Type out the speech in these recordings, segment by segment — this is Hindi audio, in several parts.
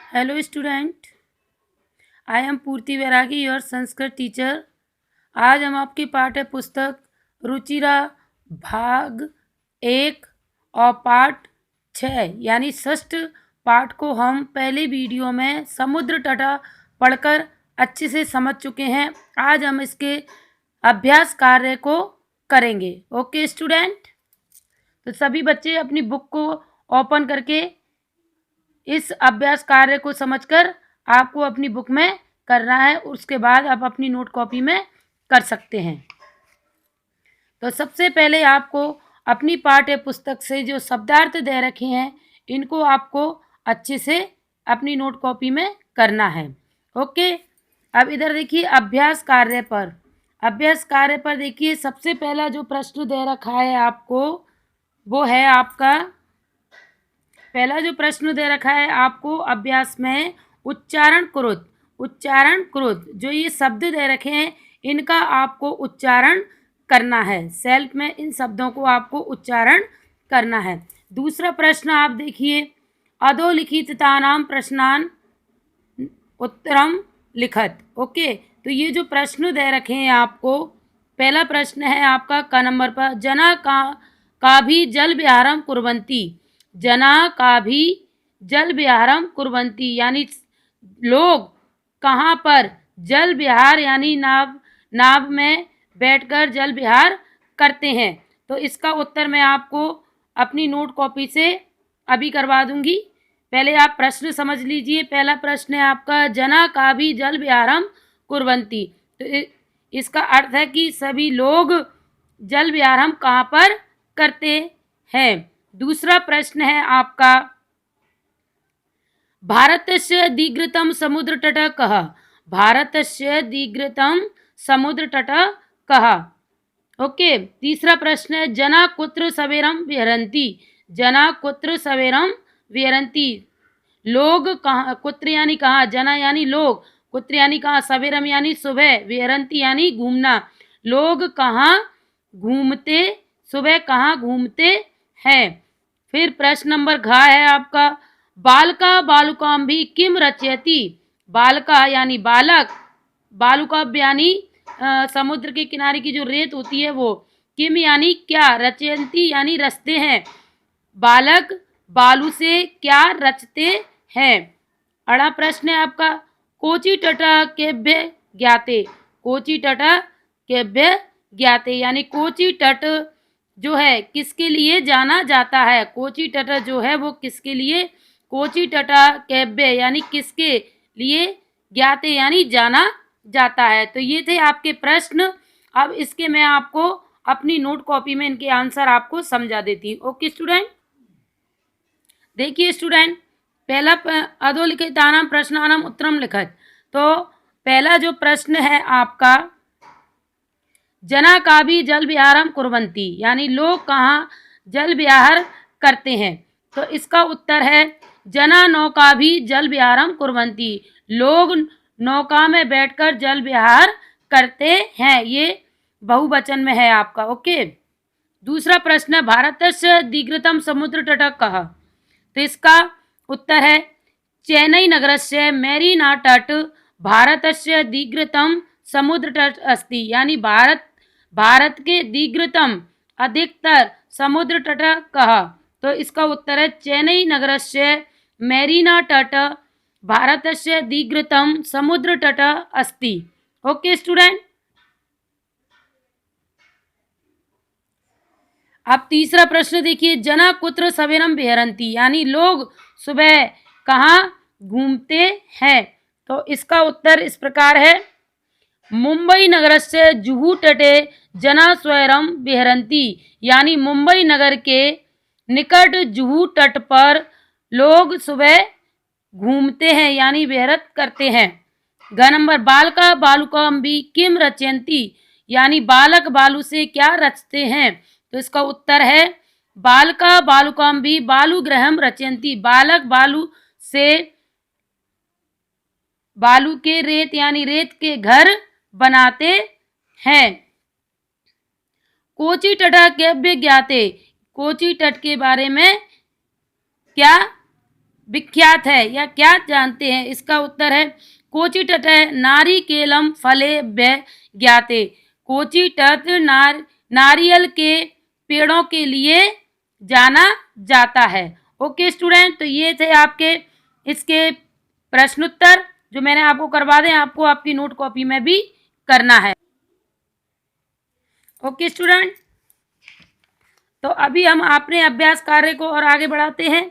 हेलो स्टूडेंट, आई एम पूर्ति वैरागी, योर संस्कृत टीचर। आज हम आपकी पाठ्य पुस्तक रुचिरा भाग 1 और पाठ 6 यानी षष्ठ पाठ को हम पहले वीडियो में समुद्र तट पढ़कर अच्छे से समझ चुके हैं। आज हम इसके अभ्यास कार्य को करेंगे। ओके स्टूडेंट, तो सभी बच्चे अपनी बुक को ओपन करके इस अभ्यास कार्य को समझकर आपको अपनी बुक में करना है। उसके बाद आप अपनी नोट कॉपी में कर सकते हैं। तो सबसे पहले आपको अपनी पाठ्य पुस्तक से जो शब्दार्थ दे रखे हैं इनको आपको अच्छे से अपनी नोट कॉपी में करना है। ओके, अब इधर देखिए अभ्यास कार्य पर। अभ्यास कार्य पर देखिए सबसे पहला जो प्रश्न दे रखा है आपको वो है आपका पहला जो प्रश्न दे रखा है आपको अभ्यास में उच्चारण क्रोध जो ये शब्द दे रखे हैं इनका आपको उच्चारण करना है। सेल्फ में इन शब्दों को आपको उच्चारण करना है। दूसरा प्रश्न आप देखिए, अधोलिखितानां प्रश्नान उत्तरम लिखत। ओके, तो ये जो प्रश्न दे रखे हैं आपको, पहला प्रश्न है आपका क नंबर पर, जना का भी जल विहारम कुर्वन्ति। जना का भी जल विहारम कुर्वन्ति यानी लोग कहाँ पर जल विहार यानी नाव में बैठकर जल विहार करते हैं। तो इसका उत्तर मैं आपको अपनी नोट कॉपी से अभी करवा दूंगी। पहले आप प्रश्न समझ लीजिए। पहला प्रश्न है आपका, जना का भी जल विहारम कुर्वन्ति। तो इसका अर्थ है कि सभी लोग जल विहारम कहाँ पर करते हैं। दूसरा प्रश्न है आपका, भारतस्य दीर्घतम समुद्र तट कः। भारतस्य दीर्घतम समुद्र तट कः। ओके, तीसरा प्रश्न है, जना कुत्र सवेरम विहरन्ति। जना कुत्र सवेरम विहरन्ति। लोग कहाँ, कुत्र यानी कहाँ, जना यानी लोग, कुत्र यानी कहाँ, सवेरम यानी सुबह, विहरन्ति यानी घूमना। लोग कहाँ घूमते, सुबह कहाँ घूमते हैं। फिर प्रश्न नंबर घ है आपका, बालका बालुकाम भी किम रचयति। बालका यानी बालक, बालुका यानी समुद्र के किनारे की जो रेत होती है वो, किम यानी क्या, रचयंती यानी रचते हैं। बालक बालू से क्या रचते हैं। अगला प्रश्न है आपका, कोचि तट केभ्य ज्ञाते। कोचि तट केभ्य ज्ञाते यानी कोचि तट जो है किसके लिए जाना जाता है। कोचि तट जो है वो किसके लिए, कोचि तट केभ्य यानी किसके लिए, ज्ञाते यानी जाना जाता है। तो ये थे आपके प्रश्न। अब इसके मैं आपको अपनी नोट कॉपी में इनके आंसर आपको समझा देती हूँ। ओके स्टूडेंट, देखिए स्टूडेंट, पहला अधोलिखितानां प्रश्नानां उत्तरम लिखत। तो पहला जो प्रश्न है आपका, जना का भी जल विहारम कुर्वन्ति यानी लोग कहाँ जल विहार करते हैं। तो इसका उत्तर है, जना नौका भी जल विहारम कुर्वन्ति। लोग नौका में बैठकर जल विहार करते हैं। ये बहुवचन में है आपका। ओके, दूसरा प्रश्न है, भारतस्य दीर्घतम समुद्र तट कः। तो इसका उत्तर है, चेन्नई नगरस्य मेरीना तट भारतस्य दीर्घतम समुद्र तट अस्ति यानी भारत के दीर्घतम अधिकतर समुद्र तट कः। तो इसका उत्तर है, चेन्नई नगरस्य मेरीना तट भारतस्य दीर्घतम समुद्र तट अस्ति। ओके स्टूडेंट, अब तीसरा प्रश्न देखिए, जना कुत्र सवेरम विहरन्ति यानी लोग सुबह कहाँ घूमते हैं। तो इसका उत्तर इस प्रकार है, मुंबई नगरस्य जुहू तटे जना स्वैरम विहरन्ति यानी मुंबई नगर के निकट जुहू तट पर लोग सुबह घूमते हैं यानी विहरत करते हैं। घ नंबर, बालका बालुकाम भी किम रचयन्ति यानी बालक बालू से क्या रचते हैं। तो इसका उत्तर है, बालका बालुकाम भी बालू गृहम रचयन्ति। बालक बालू से बालू के रेत यानी रेत के घर बनाते हैं। कोचि तट केभ्य ज्ञाते, कोचि तट के बारे में क्या विख्यात है या क्या जानते हैं? इसका उत्तर है कोची तट नारिकेलम फले ज्ञाते। कोची तट नारियल के पेड़ों के लिए जाना जाता है। ओके स्टूडेंट, तो ये थे आपके इसके प्रश्नोत्तर जो मैंने आपको करवा दें, आपको आपकी नोट कॉपी में भी करना है। ओके स्टूडेंट, तो अभी हम अपने अभ्यास कार्य को और आगे बढ़ाते हैं।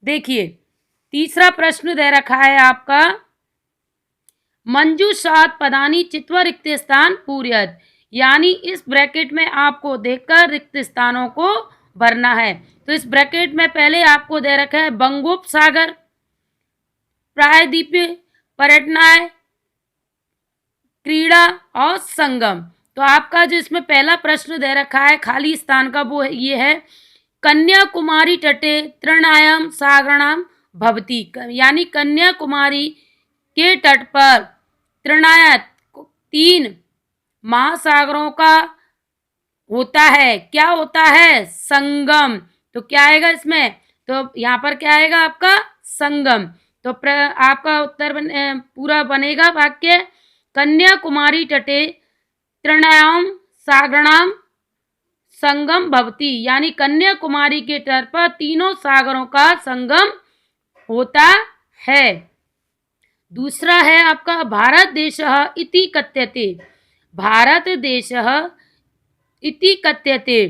देखिए, तीसरा प्रश्न दे रखा है आपका, मंजूषात पदानी चित्वा रिक्त स्थान पूर्यत, यानी इस ब्रैकेट में आपको देखकर रिक्त स्थानों को भरना है। तो इस ब्रैकेट में पहले आपको दे रखा है बंगोपसागर, प्रायद्वीप, पर्यटनाय, क्रीड़ा और संगम। तो आपका जो इसमें पहला प्रश्न दे रखा है खाली स्थान का, वो ये है कन्याकुमारी तटे तृणायाम सागरणाम भवती, यानी कन्याकुमारी के तट पर तृणायत 3 महासागरों का होता है। क्या होता है? संगम। तो क्या आएगा इसमें? तो यहाँ पर क्या आएगा आपका? संगम। तो आपका उत्तर पूरा बनेगा वाक्य कन्याकुमारी तटे तृणायाम सागरणाम संगम भवती, यानी कन्याकुमारी के तट पर तीनों सागरों का संगम होता है। दूसरा है आपका भारत देशः इति कथ्यते। भारत देशः इति कथ्यते,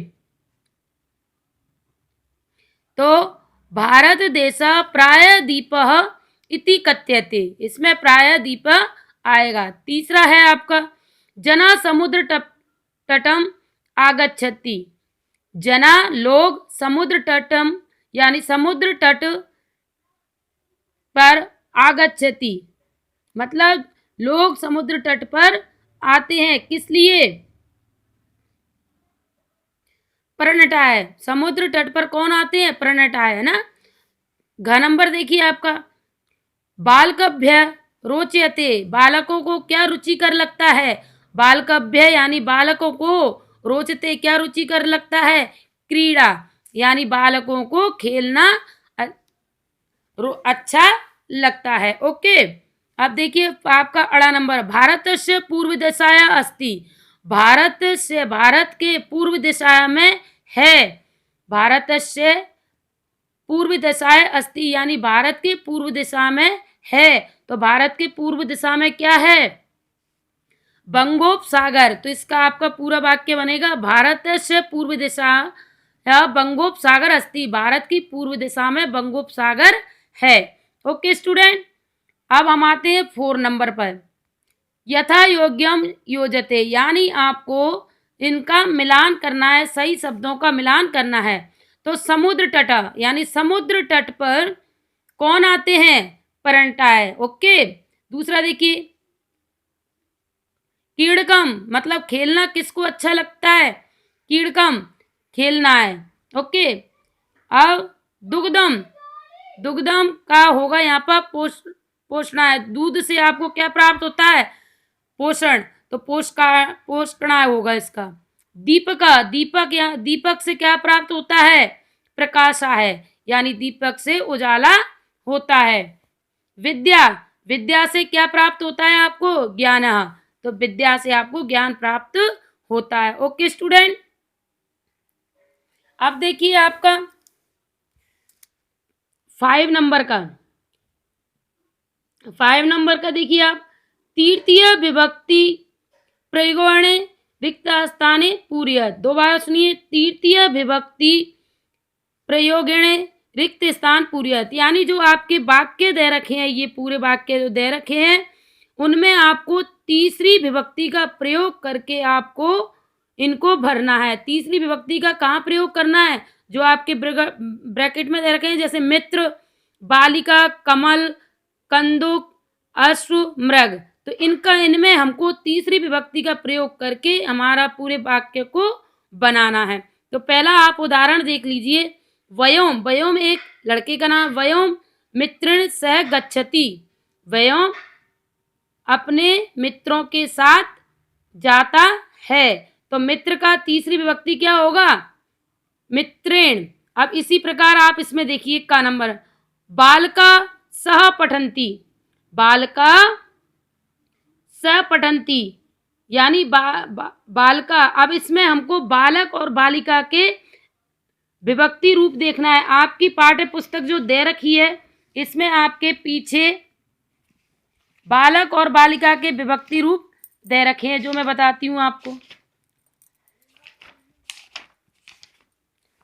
तो भारत देशः प्रायद्वीपः इति कथ्यते, इसमें प्रायद्वीप आएगा। तीसरा है आपका जना समुद्र तटम आगच्छति। जना लोग समुद्र तटम यानी समुद्र तट पर आगच्छति, मतलब लोग समुद्र तट पर आते हैं। किस लिए? पर्यटनाय। समुद्र तट पर कौन आते हैं? पर्यटनाय, है ना। घ नंबर देखिए आपका बालकभ्य रोचयते, बालकों को क्या रुचिकर लगता है? बालकभ्य यानी बालकों को, रोचते क्या रुचिकर लगता है? क्रीड़ा, यानी बालकों को खेलना अच्छा लगता है। ओके, अब देखिए आपका अड़ा नंबर भारतस्य पूर्व दिशाया अस्ति। भारत के पूर्व दिशा में है। भारतस्य पूर्व दिशाया अस्ति, यानी भारत के पूर्व दिशा में है। तो भारत के पूर्व दिशा में क्या है? बंगोपसागर। तो इसका आपका पूरा वाक्य बनेगा भारतस्य पूर्व दिशा या बंगोपसागर अस्ति, भारत की पूर्व दिशा में बंगोपसागर है। ओके स्टूडेंट, अब हम आते हैं 4 नंबर पर, यथा योग्यम योजते, यानी आपको इनका मिलान करना है, सही शब्दों का मिलान करना है। तो समुद्र तट, यानी समुद्र तट पर कौन आते हैं? पर्यटनाय। ओके, दूसरा देखिए क्रीडकम, मतलब खेलना किसको अच्छा लगता है? क्रीडकम, खेलना है। ओके, अब दुग्धम, दुग्धम का होगा यहाँ पर पोषणा है। दूध से आपको क्या प्राप्त होता है? पोषण। तो पोषणा होगा इसका। दीपका, दीपक से क्या प्राप्त होता है? प्रकाशा है, यानी दीपक से उजाला होता है। विद्या, विद्या से क्या प्राप्त होता है आपको? ज्ञान। तो विद्या से आपको ज्ञान प्राप्त होता है। ओके स्टूडेंट, अब देखिए आपका 5 नंबर का देखिए आप, तृतीय विभक्ति प्रयोगणे रिक्त स्थाने पूर्यत। दोबारा सुनिए, तृतीय विभक्ति प्रयोगणे रिक्त स्थान पूर्यत, यानी जो आपके वाक्य दे रखे हैं, ये पूरे वाक्य जो दे रखे हैं, उनमें आपको तीसरी विभक्ति का प्रयोग करके आपको इनको भरना है। तीसरी विभक्ति का कहाँ प्रयोग करना है? जो आपके ब्रैकेट में दे रखे हैं, जैसे मित्र, बालिका, कमल, कंदुक, अश्व, मृग। तो इनमें हमको तीसरी विभक्ति का प्रयोग करके हमारा पूरे वाक्य को बनाना है। तो पहला आप उदाहरण देख लीजिए, वयोम, वयोम एक लड़के का नाम, वयोम मित्रेण सह गच्छति, वयोम अपने मित्रों के साथ जाता है। तो मित्र का तीसरी विभक्ति क्या होगा? मित्रेण। अब इसी प्रकार आप इसमें देखिए का नंबर, बालका सह पठन्ति, बालका सह पठन्ति यानी बालका। अब इसमें हमको बालक और बालिका के विभक्ति रूप देखना है। आपकी पाठ्य पुस्तक जो दे रखी है इसमें आपके पीछे बालक और बालिका के विभक्ति रूप दे रखे हैं, जो मैं बताती हूँ आपको।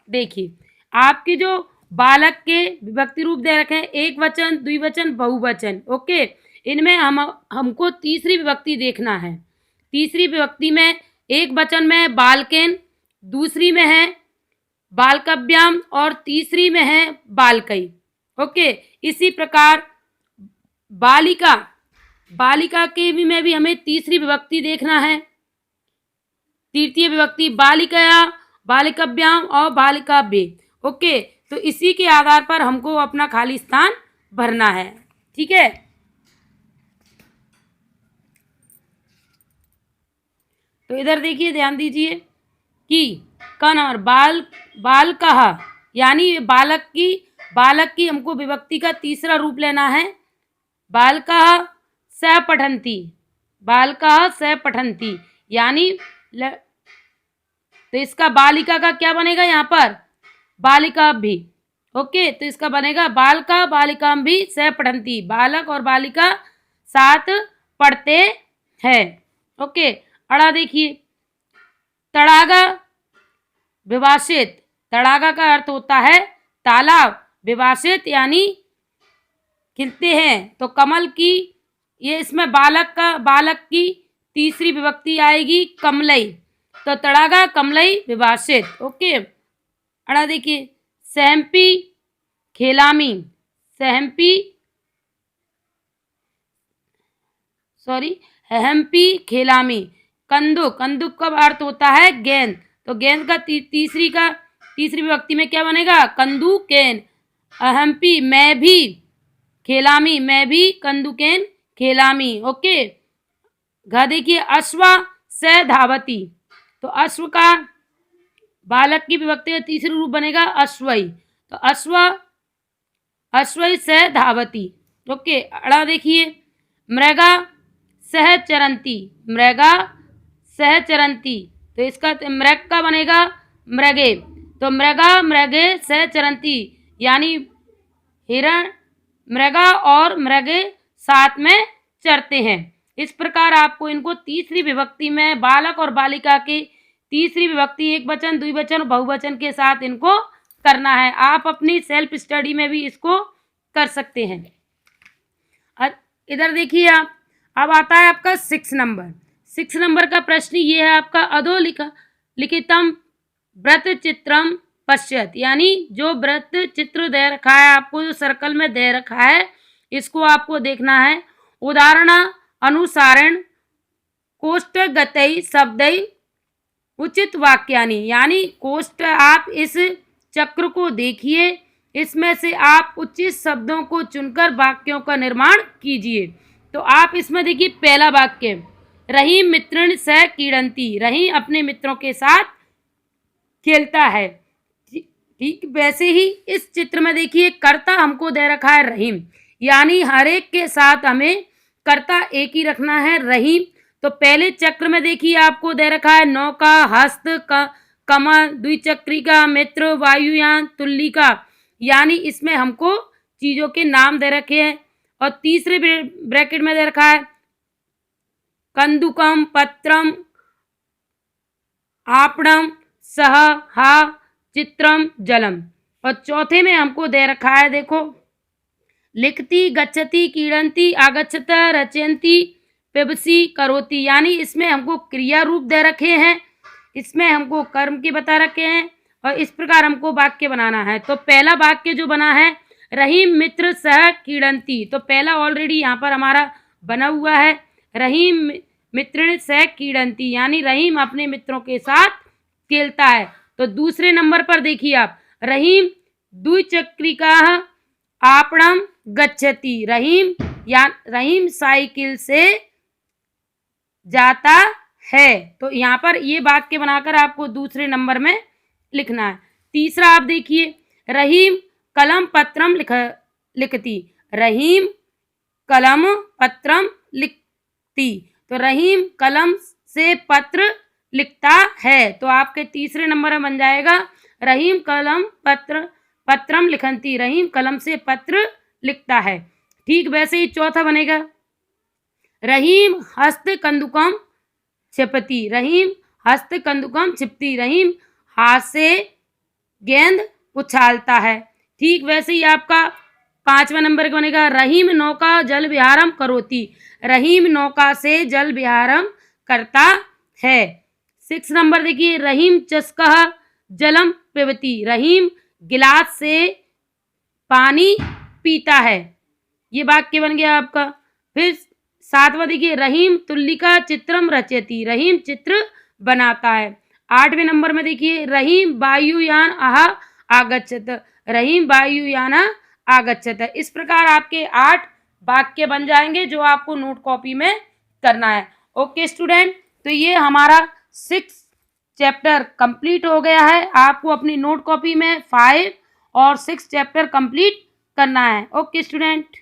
देखिए, आपकी जो बालक के विभक्ति रूप दे रखे हैं, एक वचन, द्विवचन, बहुवचन। ओके, इनमें हमको तीसरी विभक्ति देखना है। तीसरी विभक्ति में एक वचन में बालकेन, दूसरी में है बालकव्याम और तीसरी में है बालकई। ओके, इसी प्रकार बालिका, बालिका के भी में भी हमें तीसरी विभक्ति देखना है। तृतीय विभक्ति बालिकया, बालिकव्याम और बालिकाव्ये। ओके, तो इसी के आधार पर हमको अपना खाली स्थान भरना है। ठीक है, तो इधर देखिए, ध्यान दीजिए कि का नंबर बालकः यानी बालक की हमको विभक्ति का तीसरा रूप लेना है। बालकः स पठन्ति, बालकः स पठन्ति यानी तो इसका बालिका का क्या बनेगा यहाँ पर? बालिका भी। ओके, तो इसका बनेगा बालका बालिका भी स पठन्ति, बालक और बालिका साथ पढ़ते हैं। ओके, अड़ा देखिए, तड़ागा विभाषित, तड़ागा का अर्थ होता है तालाब, विभाषित यानी खिलते हैं। तो कमल की, ये इसमें बालक की तीसरी विभक्ति आएगी कमलई, तो तड़ागा कमलई विभाषित। ओके, अड़ा देखिए, सहम्पी खेलामी, सहम्पी हेम्पी खेलामी। कंदुक, कंदुक का अर्थ होता है गेंद, तो गेंद का तीसरी विभक्ति में क्या बनेगा? कंदुकेन। अहम्पी मैं भी खेलामी, मैं भी कंदुकेन खेलामी। ओके, घ देखिए, अश्वा से धावती, तो अश्व का बालक की विभक्ति का तीसरा रूप बनेगा अश्वई, तो अश्वई से धावती। ओके, अड़ा देखिए, मृगा सह चरंती, मृगा सह चरंती, तो इसका मृग का बनेगा मृगे, तो मृगा मृगे सह चरंती यानी हिरण, मृगा और मृगे साथ में चरते हैं। इस प्रकार आपको इनको तीसरी विभक्ति में बालक और बालिका के तीसरी विभक्ति एक वचन, द्विवचन, बहुवचन के साथ इनको करना है। आप अपनी सेल्फ स्टडी में भी इसको कर सकते हैं। इधर देखिए आप, अब आता है आपका 6 नंबर। 6 नंबर का प्रश्न ये है आपका, अधोलिखितम व्रत चित्रम पश्यत, यानी जो व्रत चित्र दे रखा है आपको, जो सर्कल में दे रखा है, इसको आपको देखना है। उदाहरण अनुसारण कोष्ठगतै शब्दै उचित वाक्यानि, यानी कोष्ठ, आप इस चक्र को देखिए, इसमें से आप उचित शब्दों को चुनकर वाक्यों का निर्माण कीजिए। तो आप इसमें देखिए, पहला वाक्य, रहीम मित्रण सह क्रीडन्ति, रहीम अपने मित्रों के साथ खेलता है। ठीक वैसे ही इस चित्र में देखिए, कर्ता हमको दे रखा है रहीम, यानी हर एक के साथ हमें कर्ता एक ही रखना है, रहीम। तो पहले चक्र में देखिए आपको दे रखा है नौका, हस्त, कमल, द्विचक्रिका, मित्र, वायुयान, तुल्लिका, यानी इसमें हमको चीजों के नाम दे रखे हैं। और तीसरे ब्रैकेट में दे रखा है कंदुकम, पत्रम, आपणम, सह, हा, चित्रम, जलम। और चौथे में हमको दे रखा है, देखो, लिखती, गच्छति, क्रीडन्ति, आगच्छत, रचयन्ति, पिबसी, करोति, यानी इसमें हमको क्रिया रूप दे रखे हैं, इसमें हमको कर्म के बता रखे हैं, और इस प्रकार हमको वाक्य बनाना है। तो पहला वाक्य जो बना है, रहीम मित्र सह क्रीडन्ति, तो पहला ऑलरेडी यहाँ पर हमारा बना हुआ है, रहीम मित्र सह क्रीडन्ति, यानी रहीम अपने मित्रों के साथ खेलता है। तो दूसरे नंबर पर देखिए आप, रहीम द्विचक्रिका आपणम गच्छति, रहीम साइकिल से जाता है। तो यहाँ पर ये वाक्य बनाकर आपको दूसरे नंबर में लिखना है। तीसरा आप देखिए, रहीम कलम पत्रम लिखती। रहीम कलम पत्रम लिखती, तो रहीम कलम से पत्र लिखता है। तो आपके तीसरे नंबर में बन जाएगा रहीम कलम पत्रम लिखंती, रहीम कलम से पत्र लिखता है। ठीक वैसे ही चौथा बनेगा रहीम हस्त कंदुकम छिपती, रहीम हस्त कंदुकम छिपती, रहीम हाथ से गेंद उछालता है। ठीक वैसे ही आपका पांचवा नंबर बनेगा रहीम नौका जल विहारम करोती, रहीम नौका से जल विहारम करता है। 6 नंबर देखिए रहीम चस्कह जलम पिबती, रहीम गिलास से पानी पीता है। ये वाक्य बन गया आपका। फिर 7वां देखिए रहीम तुल्लिका चित्रम रचयति, रहीम चित्र बनाता है। 8वें नंबर में देखिए रहीम वायुयान आगच्छत, रहीम वायुयान आगच्छत। इस प्रकार आपके 8 वाक्य बन जाएंगे जो आपको नोट कॉपी में करना है। ओके स्टूडेंट, तो ये हमारा 6 चैप्टर कंप्लीट हो गया है। आपको अपनी नोट कॉपी में 5 और 6 चैप्टर कंप्लीट करना है। Okay student.